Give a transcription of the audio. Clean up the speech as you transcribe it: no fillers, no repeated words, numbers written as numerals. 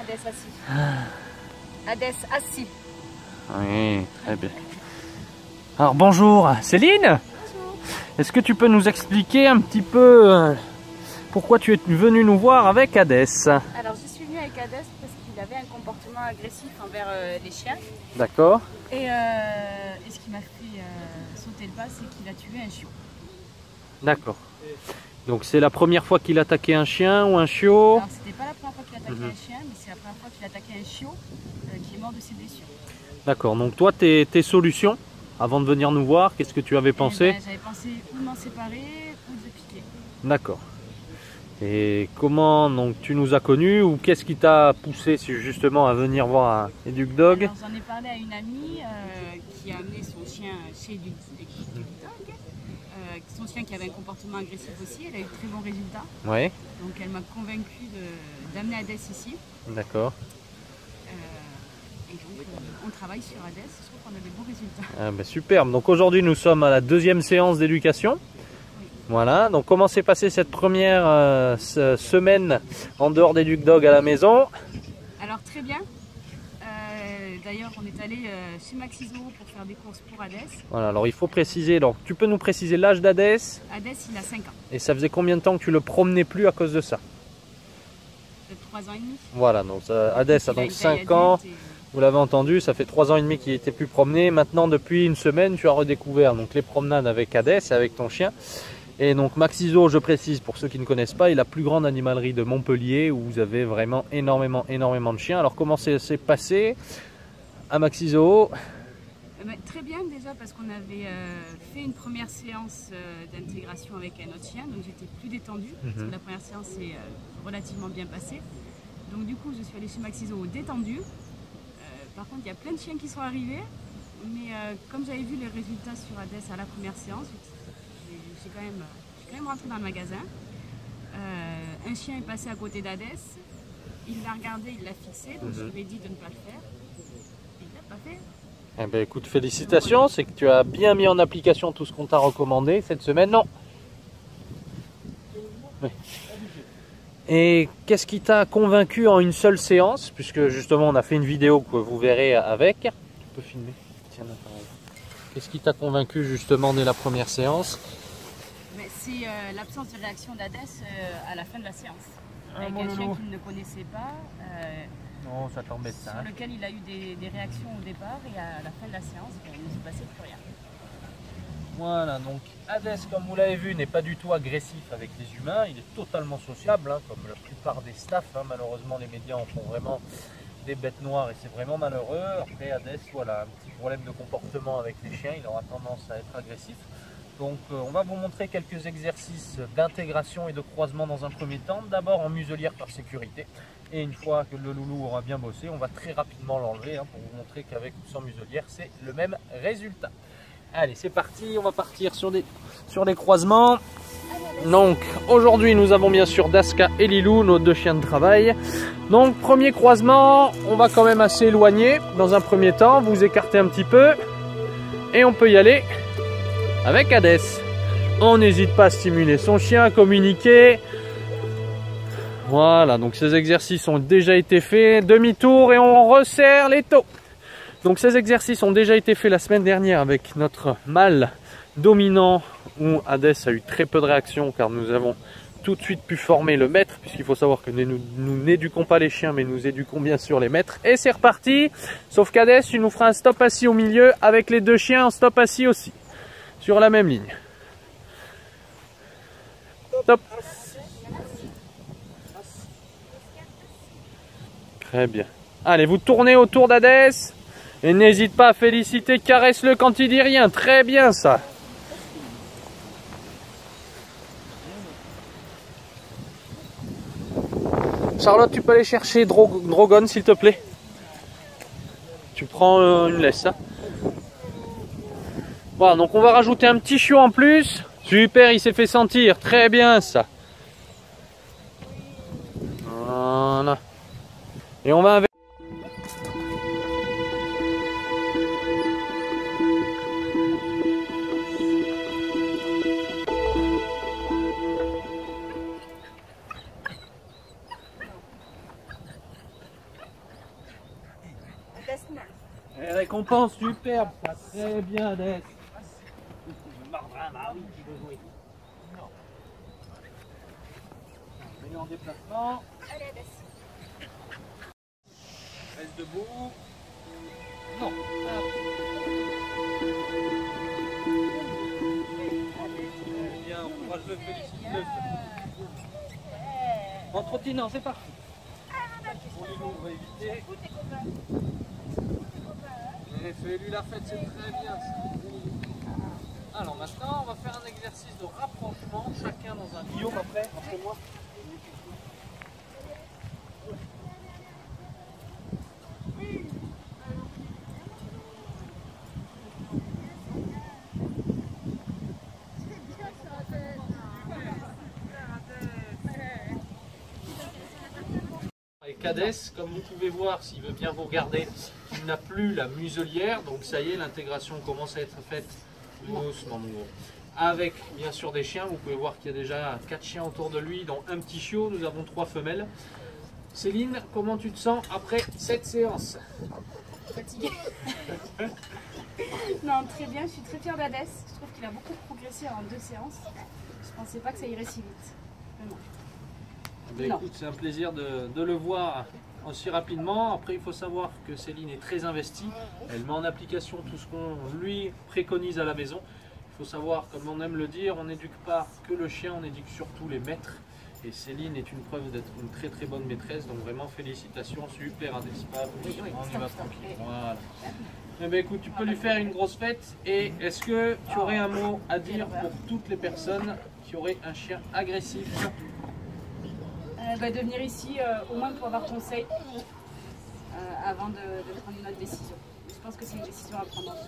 Hadès assis. Hadès assis. Oui, très bien. Alors bonjour Céline. Bonjour. Est-ce que tu peux nous expliquer un petit peu pourquoi tu es venue nous voir avec Hadès? Alors je suis venue avec Hadès parce qu'il avait un comportement agressif envers les chiens. D'accord. Et ce qui m'a fait sauter le pas, c'est qu'il a tué un chiot. D'accord. Donc c'est la première fois qu'il attaquait un chien ou un chiot? Alors c'était pas la première fois qu'il attaquait un chien, mais c'est la première fois qu'il attaquait un chiot qui est mort de ses blessures. D'accord. Donc toi, tes solutions avant de venir nous voir, qu'est-ce que tu avais pensé? J'avais pensé ou m'en séparer ou de piquer. D'accord. Et comment donc tu nous as connus ou qu'est-ce qui t'a poussé justement à venir voir un EducDog? Alors j'en ai parlé à une amie qui a amené son chien chez EducDog. Son chien qui avait un comportement agressif aussi, elle a eu de très bons résultats. Ouais. Donc elle m'a convaincue d'amener Hadès ici. D'accord. Et donc on travaille sur Hadès, je trouve qu'on a des bons résultats. Ah ben superbe. Donc aujourd'hui nous sommes à la deuxième séance d'éducation. Oui. Voilà. Donc comment s'est passée cette première semaine en dehors d'EducDog à la maison? Alors très bien. D'ailleurs on est allé chez Maxiso pour faire des courses pour Hadès. Voilà, alors il faut préciser, donc tu peux nous préciser l'âge d'Hadès? Hadès il a 5 ans. Et ça faisait combien de temps que tu le promenais plus à cause de ça? De 3 ans et demi. Voilà, donc Hadès a donc 5 ans. Vous l'avez entendu, ça fait 3 ans et demi qu'il n'était plus promené. Maintenant, depuis une semaine, tu as redécouvert donc, les promenades avec Hadès, avec ton chien. Et donc Maxiso, je précise, pour ceux qui ne connaissent pas, est la plus grande animalerie de Montpellier où vous avez vraiment énormément de chiens. Alors comment ça s'est passé à Maxiso? Très bien déjà parce qu'on avait fait une première séance d'intégration avec un autre chien, donc j'étais plus détendue, parce que la première séance s'est relativement bien passée. Donc du coup je suis allée chez Maxiso détendue. Par contre il y a plein de chiens qui sont arrivés, mais comme j'avais vu les résultats sur Hadès à la première séance, je suis quand même rentrée dans le magasin. Un chien est passé à côté d'Hadès, il l'a regardé, il l'a fixé, donc je lui ai dit de ne pas le faire. Il l'a pas fait. Eh ben, écoute, félicitations, c'est que tu as bien mis en application tout ce qu'on t'a recommandé cette semaine, non? Oui. Et qu'est-ce qui t'a convaincu en une seule séance? Puisque justement on a fait une vidéo que vous verrez avec. Tu peux filmer. Tiens, qu'est-ce qui t'a convaincu justement dès la première séance? C'est l'absence de réaction d'Hadès à la fin de la séance. Avec mon un chien loulou qu'il ne connaissait pas. Non, ça t'embête ça. Sur lequel il a eu des réactions au départ et à la fin de la séance, il ne se passait plus rien. Voilà, donc Hadès, comme vous l'avez vu, n'est pas du tout agressif avec les humains. Il est totalement sociable, hein, comme la plupart des staffs. Hein. Malheureusement, les médias en font vraiment des bêtes noires et c'est vraiment malheureux. Après, Hadès, voilà, un petit problème de comportement avec les chiens. Il aura tendance à être agressif. Donc on va vous montrer quelques exercices d'intégration et de croisement dans un premier temps. D'abord en muselière par sécurité. Et une fois que le loulou aura bien bossé, on va très rapidement l'enlever hein, pour vous montrer qu'avec ou sans muselière, c'est le même résultat. Allez, c'est parti, on va partir sur des croisements. Donc aujourd'hui nous avons bien sûr Daska et Lilou, nos deux chiens de travail. Donc premier croisement, on va quand même assez éloigner dans un premier temps, vous écartez un petit peu. Et on peut y aller avec Hadès. On n'hésite pas à stimuler son chien, à communiquer. Voilà, donc ces exercices ont déjà été faits. Demi-tour et on resserre les taux. Donc ces exercices ont déjà été faits la semaine dernière avec notre mâle dominant où Hadès a eu très peu de réaction car nous avons tout de suite pu former le maître puisqu'il faut savoir que nous n'éduquons pas les chiens mais nous éduquons bien sûr les maîtres. Et c'est reparti, sauf qu'Hadès, tu nous feras un stop assis au milieu avec les deux chiens en stop assis aussi. Sur la même ligne. Stop. Très bien. Allez, vous tournez autour d'Hadès. Et n'hésite pas à féliciter, caresse-le quand il dit rien. Très bien ça. Charlotte, tu peux aller chercher Drogon s'il te plaît. Tu prends une laisse. Hein. Voilà, donc on va rajouter un petit chiot en plus. Super, il s'est fait sentir. Très bien ça. Voilà. Et on va avec... Et récompense superbe, ça très bien Hadès. Il me mordra, bah oui, qui veut jouer. Non. Mets-le en déplacement. Allez, Hadès. Reste debout. Non. Bien, encourage-le, félicite-le. En trottinant, c'est parti. Pour lui, on va éviter. Et fais-lui la fête, c'est très bien ça. Alors maintenant, on va faire un exercice de rapprochement, chacun dans un Guillaume après, après moi. Hadès, comme vous pouvez voir, s'il veut bien vous regarder, il n'a plus la muselière, donc ça y est, l'intégration commence à être faite doucement, mon gros. Avec bien sûr des chiens, vous pouvez voir qu'il y a déjà 4 chiens autour de lui, dont un petit chiot, nous avons 3 femelles. Céline, comment tu te sens après cette séance? Fatiguée. Non, très bien, je suis très fière d'Hadès. Je trouve qu'il a beaucoup progressé en 2 séances. Je ne pensais pas que ça irait si vite. Vraiment. Ben écoute, c'est un plaisir de le voir aussi rapidement. Après, il faut savoir que Céline est très investie. Elle met en application tout ce qu'on lui préconise à la maison. Il faut savoir, comme on aime le dire, on n'éduque pas que le chien, on éduque surtout les maîtres. Et Céline est une preuve d'être une très très bonne maîtresse. Donc vraiment félicitations, super Hadès. On y va tranquille. Voilà. Eh ben écoute, tu peux lui faire une grosse fête. Et est-ce que tu aurais un mot à dire pour toutes les personnes qui auraient un chien agressif? De venir ici au moins pour avoir conseil avant de prendre une autre décision. Je pense que c'est une décision à prendre en charge.